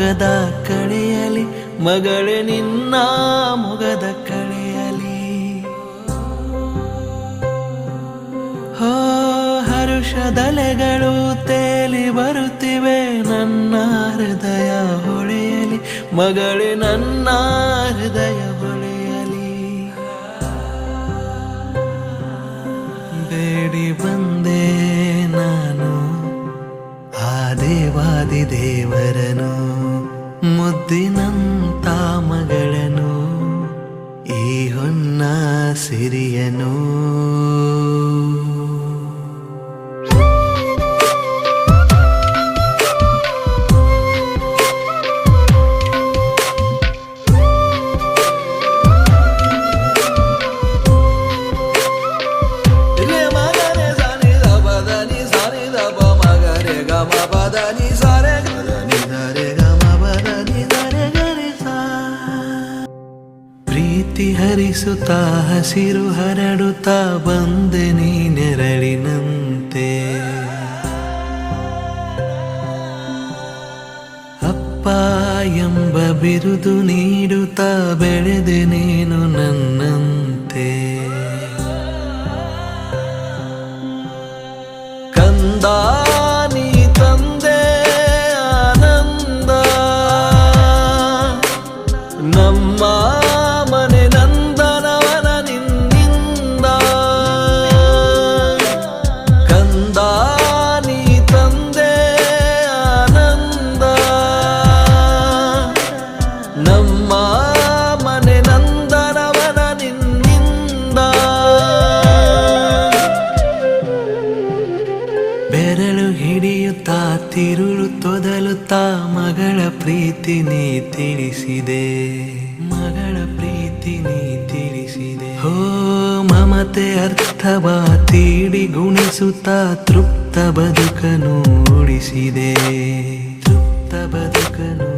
ಮೊಗದ ಕಳೆಯಲಿ, ಮಗಳೇ ನಿನ್ನ ಮೊಗದ ಕಳೆಯಲಿ. ಹೋ ಹರುಷದಲೆಗಳು ತೇಲಿ ಬರುತ್ತಿವೆ, ನನ್ನ ಹೃದಯ ಹೊಳೆಯಲಿ, ಮಗಳೇ ನನ್ನ ಹೃದಯ ಹೊಳೆಯಲಿ. ಬೇಡಿ ಬಂದೆ ನಾನು ಆ ದೇವಾದಿ ದೇವರನು, ಮುದ್ದಿನಂತ ಮಗಳನು, ಈ ಹೊನ್ನ ಸಿರಿಯನು. ಪ್ರೀತಿ ಹರಿಸುತ್ತಾ ಹಸಿರು ಹರಡುತ್ತಾ ಬಂದೆ ನೀ ನೆರಳಿನಂತೆ. ಅಪ್ಪ ಎಂಬ ಬಿರುದು ನೀಡುತ್ತಾ ಬೆಳೆದೆ ನೀನು ನನ್ನಂತೆ. ಕಂದ ನೀ ತಂದೆ ಆನಂದ, ನಮ್ಮ ಮನೆ ನಂದನವನ ನಿನ್ನಿಂದ. ಕಂದ ನೀ ತಂದೆ ಆನಂದ, ನಮ್ಮ ಮನೆ ನಂದನವನ ನಿನ್ನಿಂದ. ಬೆರಳು ಹಿಡಿಯುತ್ತಾ ತಿರುಳು ತೊದಲುತ್ತಾ ಮಗಳ ಪ್ರೀತಿ ನೀ ತಿಳಿಸಿದೆ, ಮಗಳ ಪ್ರೀತಿ ನೀ ತಿಳಿಸಿದೆ. ಹೋ ಮಮತೆ ಅರ್ಥವ ತೀಡಿ ಗುಣಿಸುತ್ತಾ ತೃಪ್ತ ಬದುಕನು ಉಳಿಸಿದೆ, ತೃಪ್ತ ಬದುಕನು